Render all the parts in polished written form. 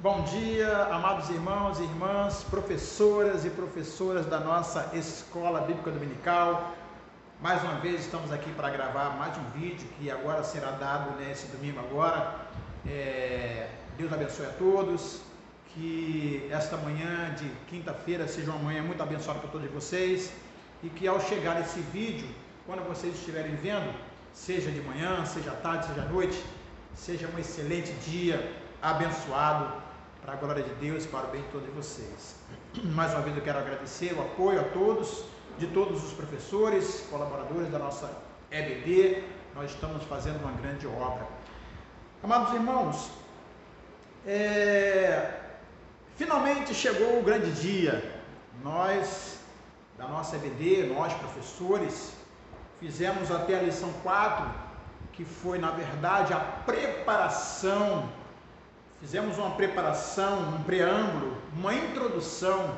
Bom dia, amados irmãos e irmãs, professoras e professoras da nossa Escola Bíblica Dominical. Mais uma vez estamos aqui para gravar mais um vídeo que agora será dado nesse domingo agora. Deus abençoe a todos, que esta manhã de quinta-feira seja uma manhã muito abençoada para todos vocês e que ao chegar esse vídeo, quando vocês estiverem vendo, seja de manhã, seja à tarde, seja à noite, seja um excelente dia abençoado para a glória de Deus e para o bem de todos vocês. Mais uma vez eu quero agradecer o apoio a todos, de todos os professores, colaboradores da nossa EBD. Nós estamos fazendo uma grande obra. Amados irmãos, finalmente chegou o grande dia. Nós, da nossa EBD, nós professores, fizemos até a lição 4, que foi na verdade a preparação. Fizemos uma preparação, um preâmbulo, uma introdução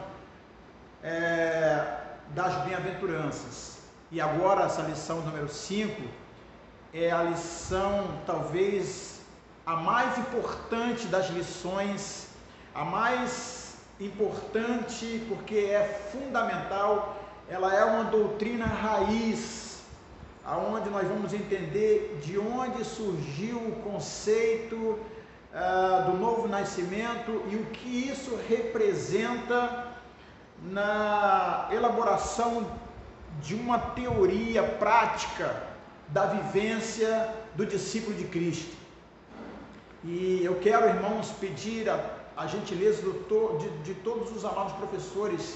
das bem-aventuranças. E agora essa lição número 5 é a lição talvez a mais importante das lições, a mais importante porque é fundamental, ela é uma doutrina raiz, aonde nós vamos entender de onde surgiu o conceito do novo nascimento e o que isso representa na elaboração de uma teoria prática da vivência do discípulo de Cristo. E eu quero, irmãos, pedir a gentileza de todos os amados professores,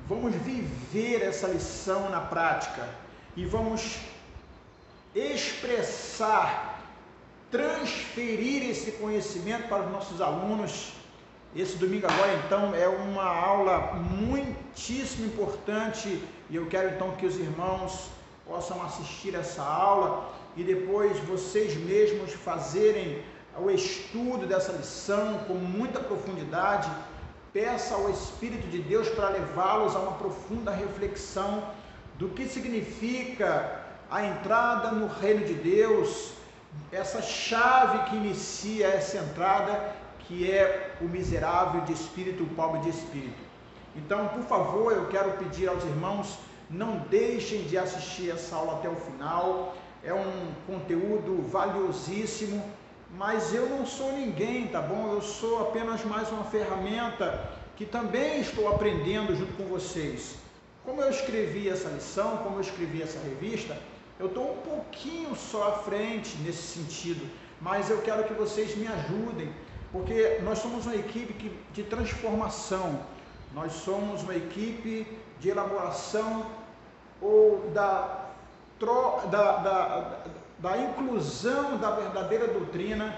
vamos viver essa lição na prática e vamos expressar, transferir esse conhecimento para os nossos alunos. Esse domingo agora então é uma aula muitíssimo importante e eu quero então que os irmãos possam assistir essa aula e depois vocês mesmos fazerem o estudo dessa lição com muita profundidade. Peça ao Espírito de Deus para levá-los a uma profunda reflexão do que significa a entrada no reino de Deus, essa chave que inicia essa entrada, que é o miserável de espírito, o pobre de espírito. Então, por favor, eu quero pedir aos irmãos, não deixem de assistir essa aula até o final. É um conteúdo valiosíssimo, mas eu não sou ninguém, tá bom? Eu sou apenas mais uma ferramenta que também estou aprendendo junto com vocês. Como eu escrevi essa lição, como eu escrevi essa revista, eu estou um pouquinho só à frente nesse sentido, mas eu quero que vocês me ajudem, porque nós somos uma equipe de transformação, nós somos uma equipe de elaboração ou da inclusão da verdadeira doutrina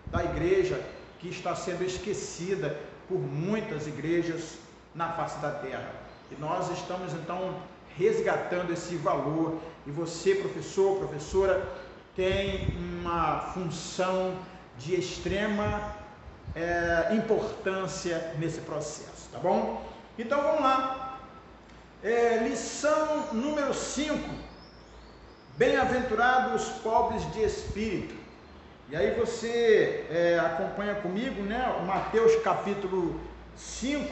da igreja, que está sendo esquecida por muitas igrejas na face da terra. E nós estamos então resgatando esse valor, e você, professor, professora, tem uma função de extrema importância nesse processo, tá bom? Então vamos lá, lição número 5, bem-aventurados os pobres de espírito. E aí você acompanha comigo, né, Mateus capítulo 5,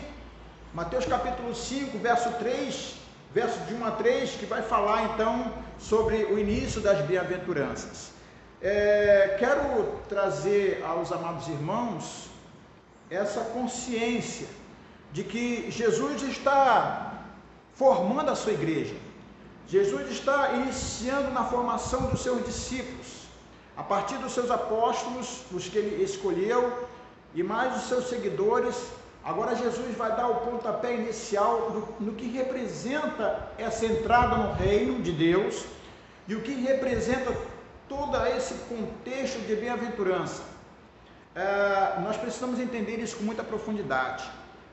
verso 3, verso de 1 a 3, que vai falar então sobre o início das bem-aventuranças. Quero trazer aos amados irmãos essa consciência de que Jesus está formando a sua igreja. Jesus está iniciando na formação dos seus discípulos, a partir dos seus apóstolos, os que ele escolheu, e mais os seus seguidores. Agora Jesus vai dar o pontapé inicial no que representa essa entrada no reino de Deus e o que representa todo esse contexto de bem-aventurança. Nós precisamos entender isso com muita profundidade.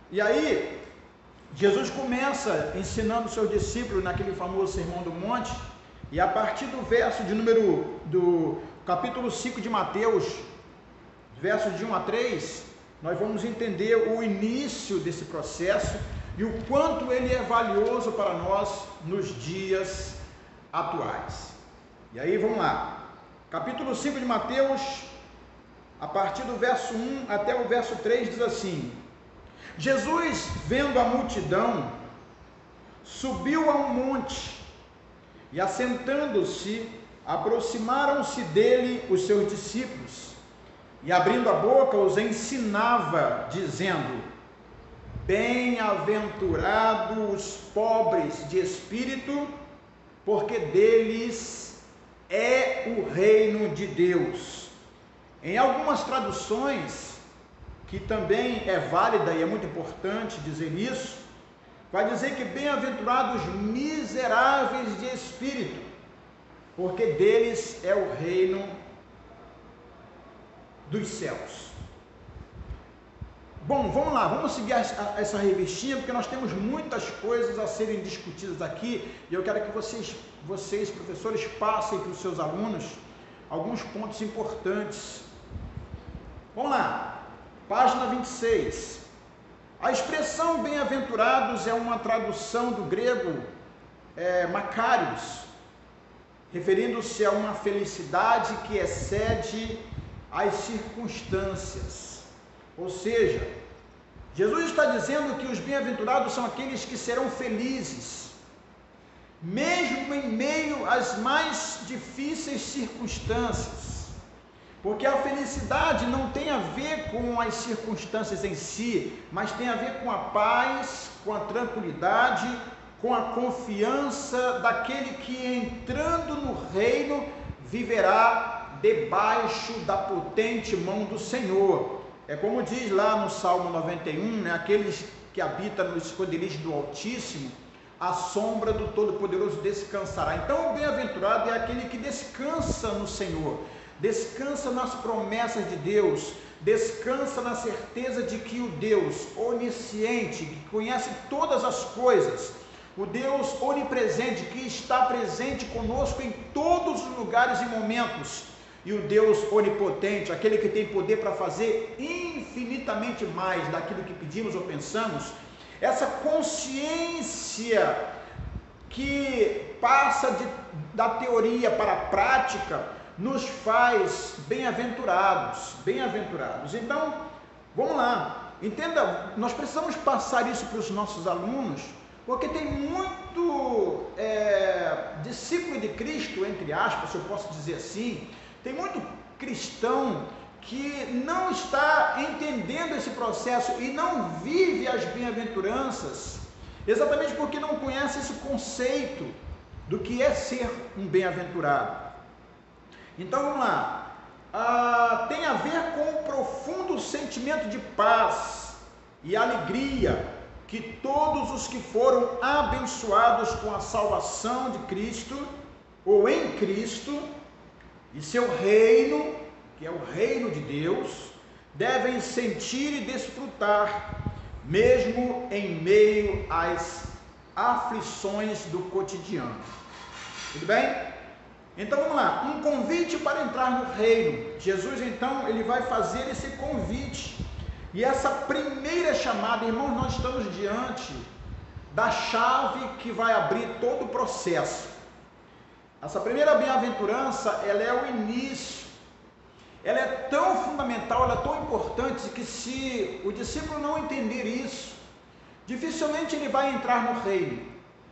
E aí, Jesus começa ensinando os seus discípulos naquele famoso Sermão do Monte, e a partir do capítulo 5 de Mateus, versos de 1 a 3, nós vamos entender o início desse processo e o quanto ele é valioso para nós nos dias atuais. E aí vamos lá, capítulo 5 de Mateus, a partir do verso 1 até o verso 3, diz assim: Jesus, vendo a multidão, subiu a um monte, e assentando-se, aproximaram-se dele os seus discípulos, e abrindo a boca os ensinava, dizendo: Bem-aventurados os pobres de espírito, porque deles é o reino de Deus. Em algumas traduções, que também é válida e é muito importante dizer isso, vai dizer que bem-aventurados miseráveis de espírito, porque deles é o reino dos céus. Bom, vamos lá, vamos seguir essa revistinha, porque nós temos muitas coisas a serem discutidas aqui, e eu quero que vocês professores, passem para os seus alunos alguns pontos importantes. Vamos lá, página 26. A expressão bem-aventurados é uma tradução do grego Makarios, referindo-se a uma felicidade que excede as circunstâncias. Ou seja, Jesus está dizendo que os bem-aventurados são aqueles que serão felizes, mesmo em meio às mais difíceis circunstâncias, porque a felicidade não tem a ver com as circunstâncias em si, mas tem a ver com a paz, com a tranquilidade, com a confiança daquele que, entrando no reino, viverá debaixo da potente mão do Senhor. É como diz lá no Salmo 91, né? Aqueles que habitam no esconderijo do Altíssimo, a sombra do Todo-Poderoso descansará. Então o bem-aventurado é aquele que descansa no Senhor, descansa nas promessas de Deus, descansa na certeza de que o Deus onisciente, que conhece todas as coisas, o Deus onipresente, que está presente conosco em todos os lugares e momentos, e o Deus onipotente, aquele que tem poder para fazer infinitamente mais daquilo que pedimos ou pensamos, essa consciência que passa da teoria para a prática, nos faz bem-aventurados, bem-aventurados. Então, vamos lá, entenda, nós precisamos passar isso para os nossos alunos, porque tem muito discípulo de Cristo, entre aspas, se eu posso dizer assim, tem muito cristão que não está entendendo esse processo e não vive as bem-aventuranças, exatamente porque não conhece esse conceito do que é ser um bem-aventurado. Então vamos lá, tem a ver com o profundo sentimento de paz e alegria que todos os que foram abençoados com a salvação de Cristo, ou em Cristo, e seu reino, que é o reino de Deus, devem sentir e desfrutar, mesmo em meio às aflições do cotidiano. Tudo bem? Então vamos lá, um convite para entrar no reino. Jesus então, ele vai fazer esse convite, e essa primeira chamada, irmãos, nós estamos diante da chave que vai abrir todo o processo. Essa primeira bem-aventurança, ela é o início, ela é tão fundamental, ela é tão importante, que se o discípulo não entender isso, dificilmente ele vai entrar no reino,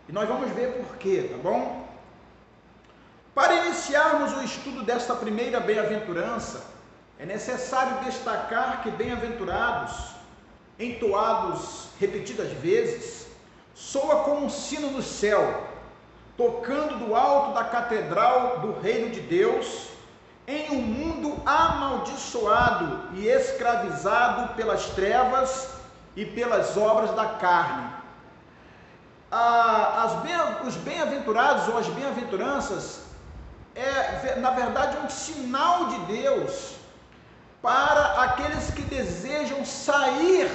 e nós vamos ver por quê, tá bom? Para iniciarmos o estudo desta primeira bem-aventurança, é necessário destacar que bem-aventurados, entoados repetidas vezes, soa como um sino no céu, tocando do alto da catedral do reino de Deus, em um mundo amaldiçoado e escravizado pelas trevas e pelas obras da carne. Os bem-aventurados ou as bem-aventuranças na verdade, um sinal de Deus para aqueles que desejam sair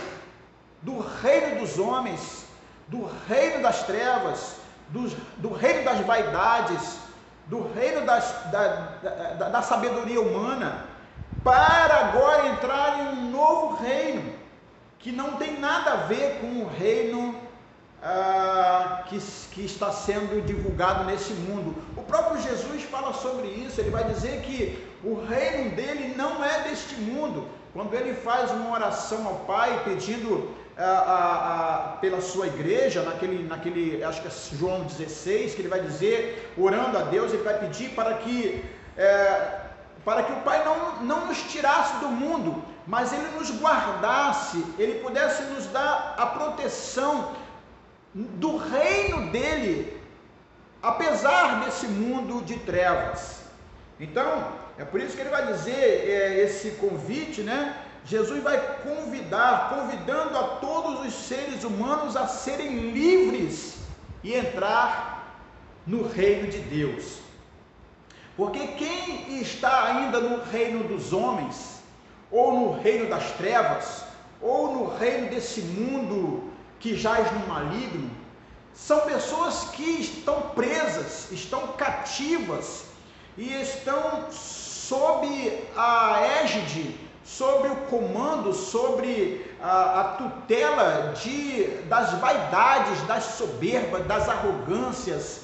do reino dos homens, do reino das trevas, do reino das vaidades, do reino da sabedoria humana, para agora entrar em um novo reino, que não tem nada a ver com o reino que está sendo divulgado nesse mundo. O próprio Jesus fala sobre isso. Ele vai dizer que o reino dele não é deste mundo. Quando ele faz uma oração ao Pai pedindo pela sua igreja, naquele acho que é João 16, que ele vai dizer, orando a Deus, ele vai pedir para que o Pai não nos tirasse do mundo, mas ele nos guardasse, ele pudesse nos dar a proteção do reino dele, apesar desse mundo de trevas. Então, é por isso que ele vai dizer esse convite, né? Jesus vai convidando a todos os seres humanos a serem livres e entrar no reino de Deus. Porque quem está ainda no reino dos homens, ou no reino das trevas, ou no reino desse mundo que jaz no maligno, são pessoas que estão presas, estão cativas e estão sob a égide, sobre o comando, sobre a tutela das vaidades, das soberbas, das arrogâncias,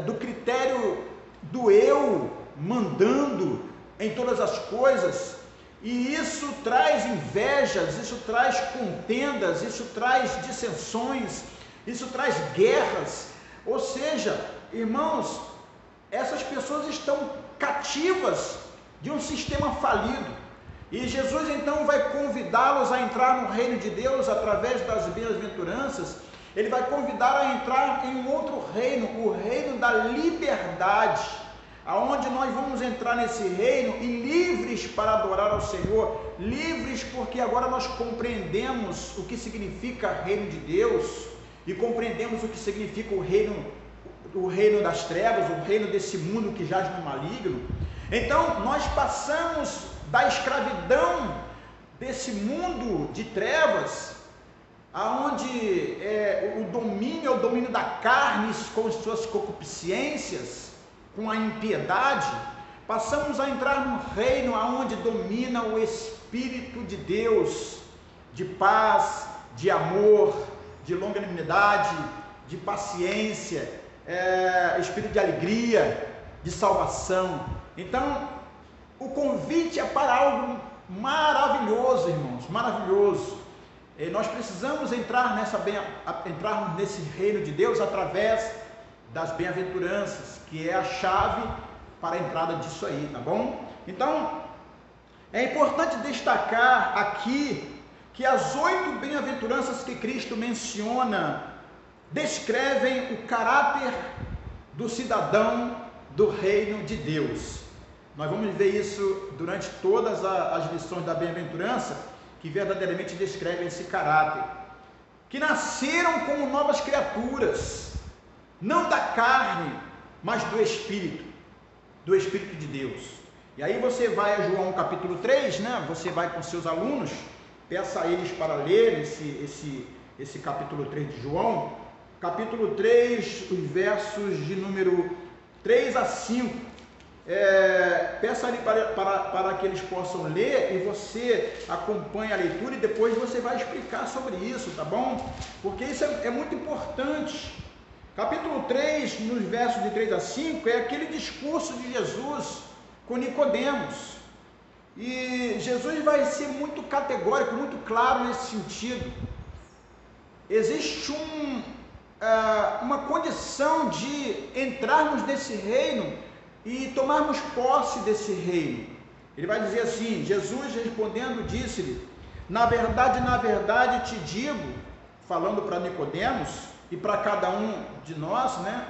do critério do eu mandando em todas as coisas. E isso traz invejas, isso traz contendas, isso traz dissensões, isso traz guerras. Ou seja, irmãos, essas pessoas estão cativas de um sistema falido. E Jesus então vai convidá-los a entrar no reino de Deus através das bem-aventuranças. Ele vai convidar a entrar em um outro reino, o reino da liberdade, aonde nós vamos entrar nesse reino e livres para adorar ao Senhor, livres porque agora nós compreendemos o que significa reino de Deus e compreendemos o que significa o reino das trevas, o reino desse mundo que jaz no maligno. Então nós passamos da escravidão desse mundo de trevas, aonde o domínio é o domínio da carne com as suas concupiscências, com a impiedade. Passamos a entrar no reino aonde domina o Espírito de Deus, de paz, de amor, de longanimidade, de paciência, espírito de alegria, de salvação. Então, o convite é para algo maravilhoso, irmãos, maravilhoso. E nós precisamos entrar nesse reino de Deus através das bem-aventuranças, que é a chave para a entrada disso aí, tá bom? Então, é importante destacar aqui que as 8 bem-aventuranças que Cristo menciona descrevem o caráter do cidadão do reino de Deus. Nós vamos ver isso durante todas as lições da bem-aventurança, que verdadeiramente descrevem esse caráter. Que nasceram como novas criaturas, não da carne, mas do Espírito de Deus. E aí você vai a João capítulo 3, né? Você vai com seus alunos, peça a eles para ler esse capítulo 3 de João, capítulo 3, os versos de número 3 a 5, peça ali para que eles possam ler e você acompanha a leitura e depois você vai explicar sobre isso, tá bom? Porque isso é muito importante. Capítulo 3, nos versos de 3 a 5, é aquele discurso de Jesus com Nicodemos. E Jesus vai ser muito categórico, muito claro nesse sentido. Existe uma condição de entrarmos nesse reino e tomarmos posse desse reino. Ele vai dizer assim: Jesus respondendo disse-lhe: na verdade te digo, falando para Nicodemos e para cada um de nós, né,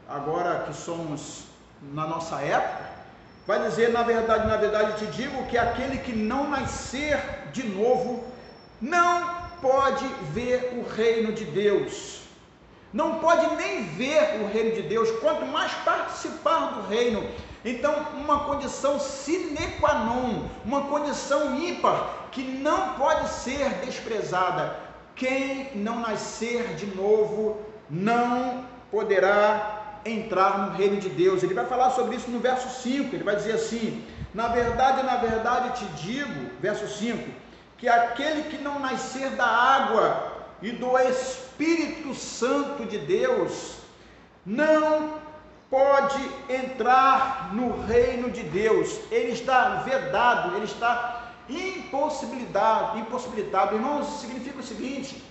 agora que somos na nossa época, vai dizer: na verdade te digo que aquele que não nascer de novo não pode ver o reino de Deus. Não pode nem ver o reino de Deus, quanto mais participar do reino. Então, uma condição sine qua non, uma condição ímpar, que não pode ser desprezada. Quem não nascer de novo não poderá entrar no reino de Deus. Ele vai falar sobre isso no verso 5, ele vai dizer assim: na verdade te digo, verso 5, que aquele que não nascer da água e do Espírito Santo de Deus não pode entrar no reino de Deus. Ele está vedado, ele está impossibilitado. Irmãos, significa o seguinte,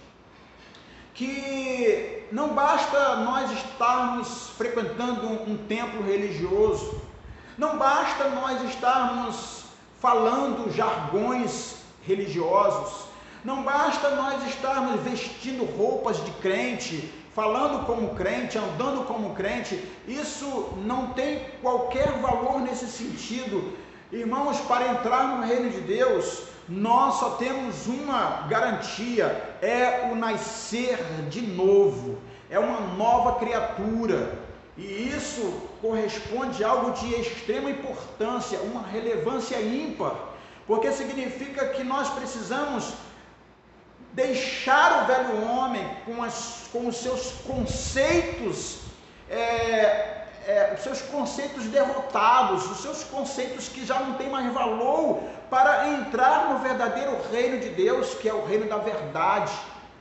que não basta nós estarmos frequentando um templo religioso, não basta nós estarmos falando jargões religiosos, não basta nós estarmos vestindo roupas de crente, falando como crente, andando como crente. Isso não tem qualquer valor nesse sentido. Irmãos, para entrar no reino de Deus, nós só temos uma garantia, é o nascer de novo, é uma nova criatura, e isso corresponde a algo de extrema importância, uma relevância ímpar, porque significa que nós precisamos deixar o velho homem com os seus conceitos, os seus conceitos derrotados, os seus conceitos que já não têm mais valor, para entrar no verdadeiro reino de Deus, que é o reino da verdade,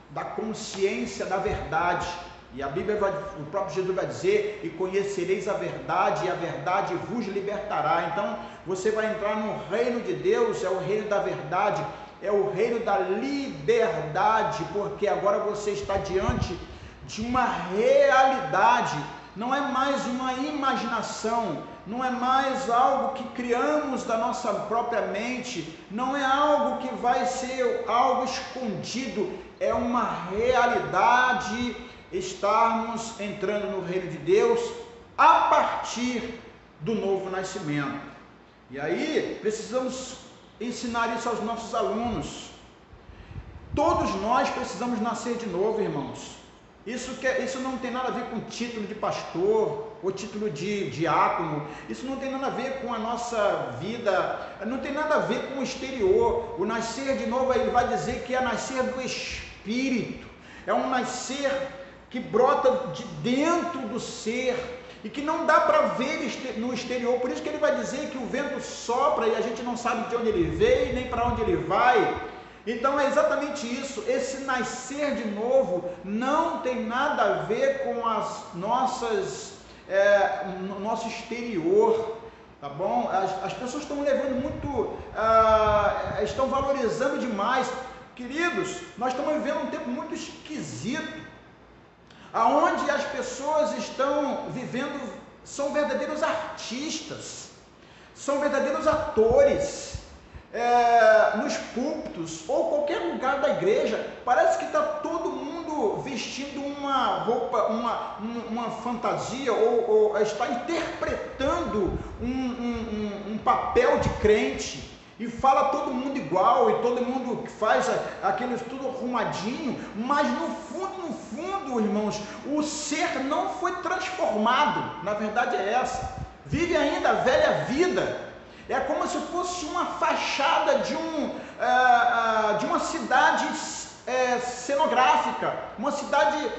da consciência da verdade. E a Bíblia o próprio Jesus vai dizer: e conhecereis a verdade, e a verdade vos libertará. Então você vai entrar no reino de Deus, é o reino da verdade, é o reino da liberdade, porque agora você está diante de uma realidade. Não é mais uma imaginação, não é mais algo que criamos da nossa própria mente, não é algo que vai ser algo escondido, é uma realidade estarmos entrando no reino de Deus a partir do novo nascimento. E aí precisamos ensinar isso aos nossos alunos. Todos nós precisamos nascer de novo, irmãos. Isso não tem nada a ver com título de pastor ou título de diácono, isso não tem nada a ver com a nossa vida, não tem nada a ver com o exterior. O nascer de novo, ele vai dizer que é nascer do Espírito, é um nascer que brota de dentro do ser e que não dá para ver no exterior. Por isso que ele vai dizer que o vento sopra e a gente não sabe de onde ele veio nem para onde ele vai. Então é exatamente isso, esse nascer de novo não tem nada a ver com as nossas, no nosso exterior, tá bom? As pessoas estão levando muito, estão valorizando demais. Queridos, nós estamos vivendo um tempo muito esquisito, aonde as pessoas estão vivendo, são verdadeiros artistas, são verdadeiros atores, nos púlpitos ou qualquer lugar da igreja. Parece que está todo mundo vestindo uma roupa, uma fantasia, ou está interpretando um papel de crente, e fala todo mundo igual, e todo mundo faz aquilo tudo arrumadinho, mas no fundo, irmãos, o ser não foi transformado. Na verdade é essa, vive ainda a velha vida. É como se fosse uma fachada de uma cidade cenográfica, uma cidade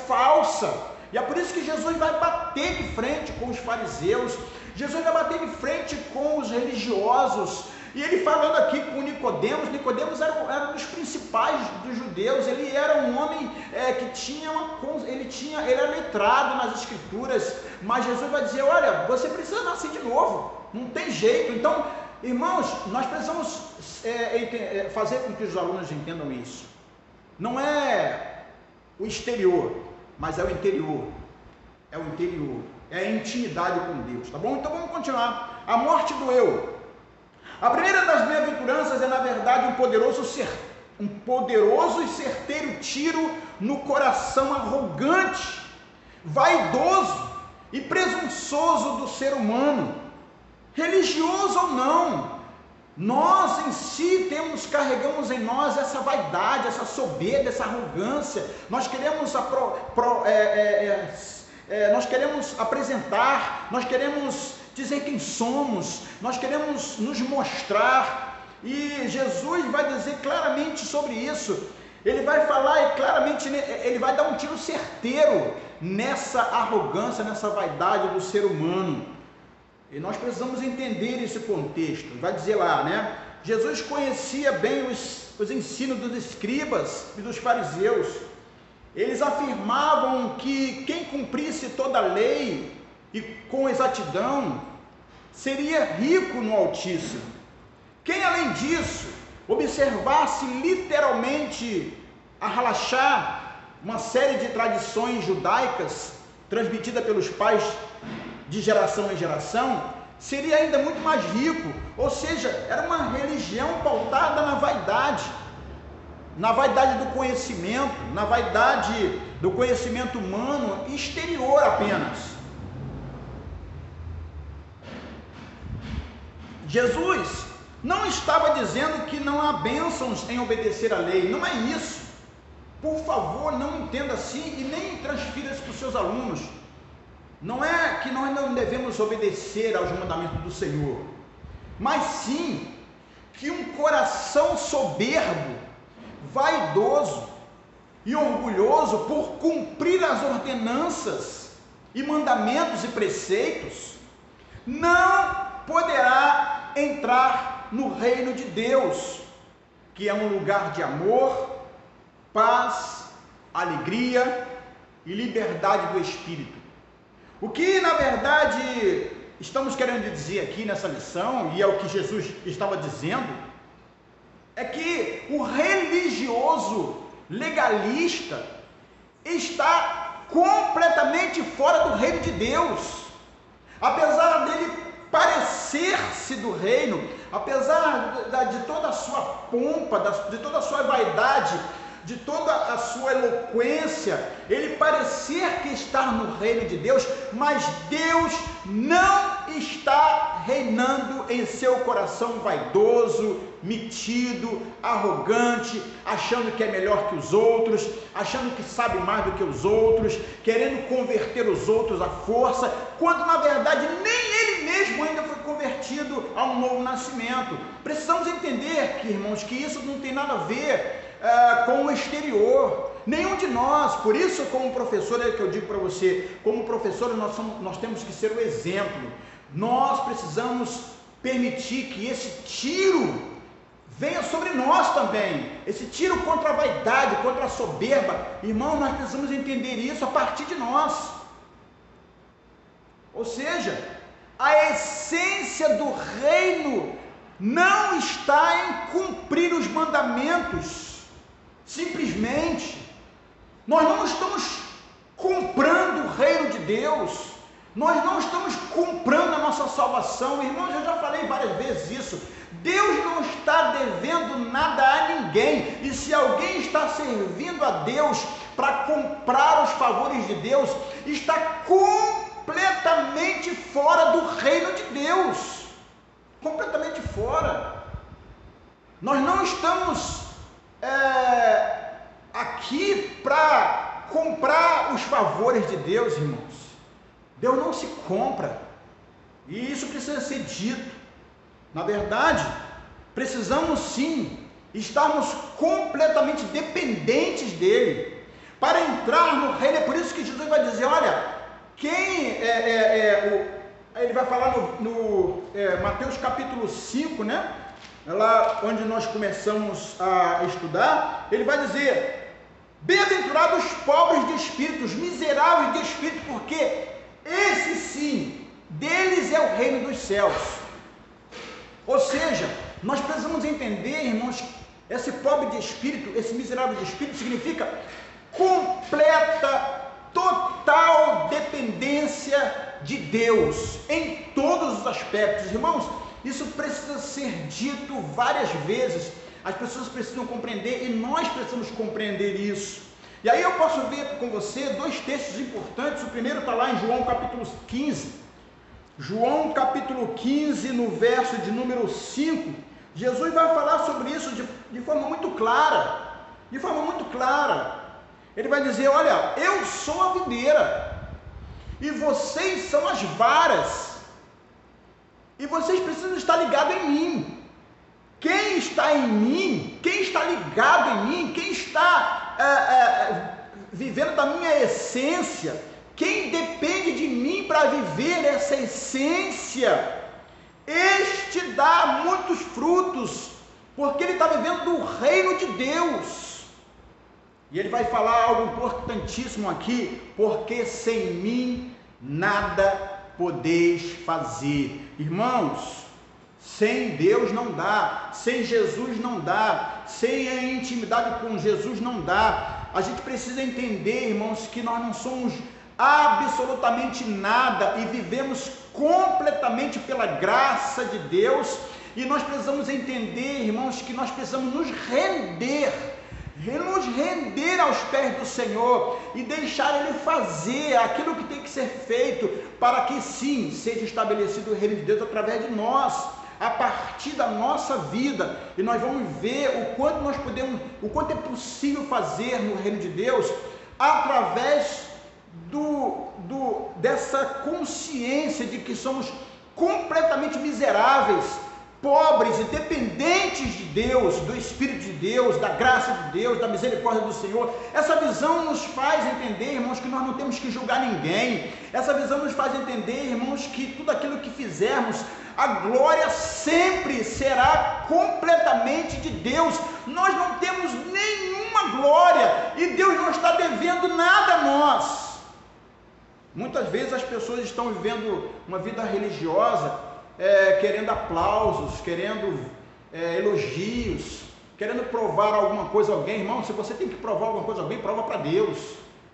falsa. E é por isso que Jesus vai bater de frente com os fariseus, Jesus vai bater de frente com os religiosos. E ele falando aqui com Nicodemos, Nicodemos era um dos principais dos judeus, ele era um homem que tinha ele era letrado nas escrituras, mas Jesus vai dizer: olha, você precisa nascer de novo, não tem jeito. Então, irmãos, nós precisamos fazer com que os alunos entendam isso. Não é o exterior, mas é o interior, é a intimidade com Deus, tá bom? Então vamos continuar. A morte do eu. A primeira das bem-aventuranças é, na verdade, um poderoso e certeiro tiro no coração arrogante, vaidoso e presunçoso do ser humano, religioso ou não. Nós em si carregamos em nós essa vaidade, essa soberba, essa arrogância. Nós queremos nós queremos apresentar, nós queremos dizer quem somos, nós queremos nos mostrar, e Jesus vai dizer claramente sobre isso. Ele vai falar e claramente ele vai dar um tiro certeiro nessa arrogância, nessa vaidade do ser humano. E nós precisamos entender esse contexto. Vai dizer lá, né? Jesus conhecia bem os ensinos dos escribas e dos fariseus. Eles afirmavam que quem cumprisse toda a lei e com exatidão seria rico no Altíssimo. Quem, além disso, observasse literalmente a halachá, uma série de tradições judaicas transmitida pelos pais de geração em geração, seria ainda muito mais rico. Ou seja, era uma religião pautada na vaidade do conhecimento, na vaidade do conhecimento humano exterior apenas. Jesus não estava dizendo que não há bênçãos em obedecer à lei, não é isso. Por favor, não entenda assim e nem transfira isso para os seus alunos. Não é que nós não devemos obedecer aos mandamentos do Senhor, mas sim que um coração soberbo, vaidoso e orgulhoso por cumprir as ordenanças e mandamentos e preceitos, não poderá entrar no reino de Deus, que é um lugar de amor, paz, alegria e liberdade do Espírito. O que, na verdade, estamos querendo dizer aqui nessa lição, e é o que Jesus estava dizendo, é que o religioso legalista está completamente fora do reino de Deus. Apesar dele parecer-se do reino, apesar de toda a sua pompa, de toda a sua vaidade, de toda a sua eloquência, ele parecer que está no reino de Deus, mas Deus não está reinando em seu coração vaidoso, metido, arrogante, achando que é melhor que os outros, achando que sabe mais do que os outros, querendo converter os outros à força, quando na verdade nem ele mesmo ainda foi convertido a um novo nascimento. Precisamos entender, irmãos, que isso não tem nada a ver com o exterior. Nenhum de nós, por isso, como professor, é que eu digo para você, como professor nós temos que ser o exemplo. Nós precisamos permitir que esse tiro venha sobre nós também, esse tiro contra a vaidade, contra a soberba. Irmão, nós precisamos entender isso a partir de nós. Ou seja, a essência do reino não está em cumprir os mandamentos. Simplesmente, nós não estamos comprando o reino de Deus, nós não estamos comprando a nossa salvação. Irmãos, eu já falei várias vezes isso. Deus não está devendo nada a ninguém, e se alguém está servindo a Deus para comprar os favores de Deus, está completamente fora do reino de Deus, completamente fora. Nós não estamos aqui para comprar os favores de Deus, irmãos. Deus não se compra, e isso precisa ser dito. Na verdade, precisamos sim estarmos completamente dependentes dele para entrar no reino. É por isso que Jesus vai dizer, olha, ele vai falar no Mateus capítulo 5, né? Lá onde nós começamos a estudar, ele vai dizer, bem-aventurados os pobres de espírito, os miseráveis de espírito, porque esse sim, deles é o reino dos céus. Ou seja, nós precisamos entender, irmãos, esse pobre de espírito, esse miserável de espírito, significa completa, total dependência de Deus, em todos os aspectos. Irmãos, isso precisa ser dito várias vezes, as pessoas precisam compreender e nós precisamos compreender isso. E aí eu posso ver com você dois textos importantes. O primeiro está lá em João capítulo 15. João capítulo 15, no verso de número 5, Jesus vai falar sobre isso de forma muito clara. De forma muito clara. Ele vai dizer, olha, eu sou a videira e vocês são as varas. E vocês precisam estar ligados em mim. Quem está em mim, quem está ligado em mim, quem está vivendo da minha essência, quem depende de mim para viver essa essência, este dá muitos frutos, porque ele está vivendo do reino de Deus. E ele vai falar algo importantíssimo aqui, porque sem mim nada podeis fazer. Irmãos, sem Deus não dá, sem Jesus não dá, sem a intimidade com Jesus não dá. A gente precisa entender, irmãos, que nós não somos absolutamente nada e vivemos completamente pela graça de Deus, e nós precisamos entender, irmãos, que nós precisamos nos render aos pés do Senhor e deixar Ele fazer aquilo que tem que ser feito, para que sim, seja estabelecido o reino de Deus através de nós, a partir da nossa vida. E nós vamos ver o quanto é possível fazer no reino de Deus, através dessa consciência de que somos completamente miseráveis, pobres e dependentes de Deus, do Espírito de Deus, da graça de Deus, da misericórdia do Senhor. Essa visão nos faz entender, irmãos, que nós não temos que julgar ninguém. Essa visão nos faz entender, irmãos, que tudo aquilo que fizermos, a glória sempre será completamente de Deus. Nós não temos nenhuma glória e Deus não está devendo nada a nós. Muitas vezes as pessoas estão vivendo uma vida religiosa, querendo aplausos, querendo elogios, querendo provar alguma coisa a alguém. Irmão, se você tem que provar alguma coisa a alguém, prova para Deus,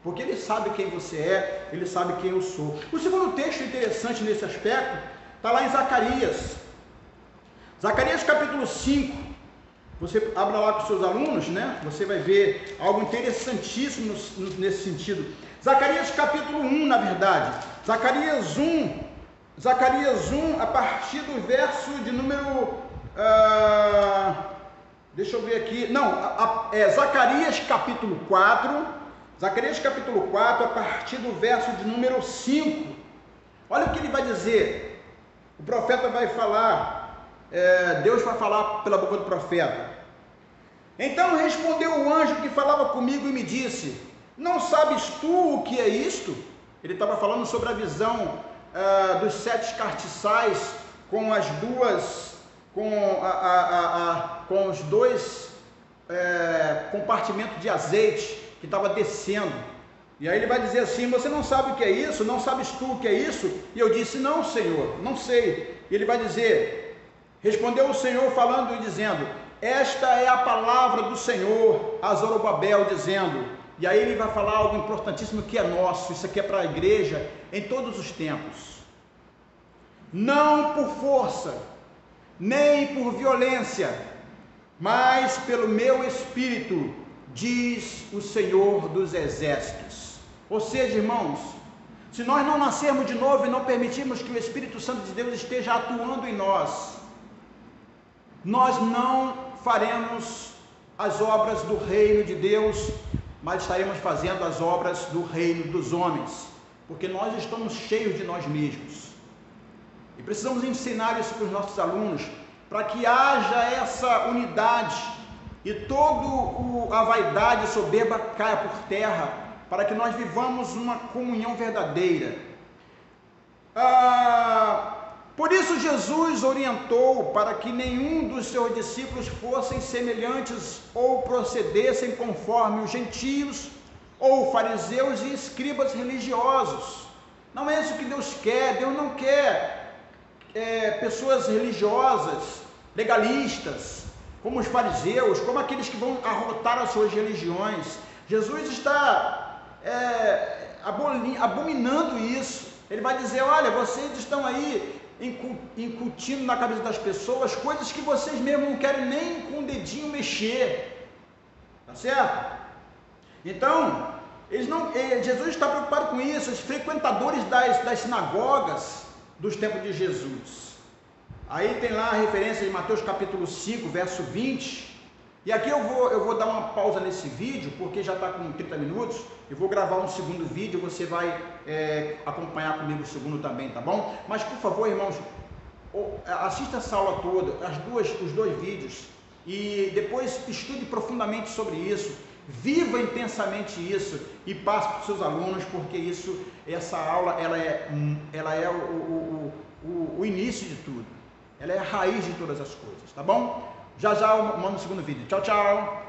porque Ele sabe quem você é, Ele sabe quem eu sou. O segundo texto interessante nesse aspecto está lá em Zacarias. Zacarias capítulo 5. Você abra lá com os seus alunos, né? Você vai ver algo interessantíssimo nesse sentido. Zacarias capítulo 1, na verdade. Zacarias 1, a partir do verso de número... deixa eu ver aqui. Zacarias capítulo 4. Zacarias capítulo 4, a partir do verso de número 5. Olha o que ele vai dizer. O profeta vai falar, Deus vai falar pela boca do profeta. Então respondeu o anjo que falava comigo e me disse: não sabes tu o que é isto? Ele estava falando sobre a visão dos 7 castiçais com as duas, com os 2 compartimentos de azeite que estava descendo. E aí ele vai dizer assim: você não sabe o que é isso? Não sabes tu o que é isso? E eu disse: não, Senhor, não sei. E ele vai dizer: respondeu o Senhor falando e dizendo: esta é a palavra do Senhor a Zorobabel, dizendo. E aí ele vai falar algo importantíssimo que é nosso, isso aqui é para a igreja em todos os tempos. Não por força, nem por violência, mas pelo meu Espírito, diz o Senhor dos Exércitos. Ou seja, irmãos, se nós não nascermos de novo e não permitirmos que o Espírito Santo de Deus esteja atuando em nós, nós não faremos as obras do reino de Deus, mas estaremos fazendo as obras do reino dos homens, porque nós estamos cheios de nós mesmos. E precisamos ensinar isso para os nossos alunos, para que haja essa unidade e toda a vaidade e soberba caia por terra, para que nós vivamos uma comunhão verdadeira. Por isso Jesus orientou para que nenhum dos seus discípulos fossem semelhantes ou procedessem conforme os gentios ou fariseus e escribas religiosos. Não é isso que Deus quer. Deus não quer pessoas religiosas, legalistas, como os fariseus, como aqueles que vão arrotar as suas religiões. Jesus está abominando isso. Ele vai dizer: olha, vocês estão aí incutindo na cabeça das pessoas coisas que vocês mesmos não querem nem com o dedinho mexer, tá certo? Então, Jesus está preocupado com isso. Os frequentadores das sinagogas dos tempos de Jesus. Aí tem lá a referência de Mateus capítulo 5, verso 20. E aqui eu vou dar uma pausa nesse vídeo, porque já está com 30 minutos. Eu vou gravar um segundo vídeo, você vai acompanhar comigo o segundo também, tá bom? Mas, por favor, irmãos, assista essa aula toda, os 2 vídeos, e depois estude profundamente sobre isso, viva intensamente isso e passe para os seus alunos, porque essa aula ela é o início de tudo. Ela é a raiz de todas as coisas, tá bom? Já já eu mando o segundo vídeo. Tchau, tchau!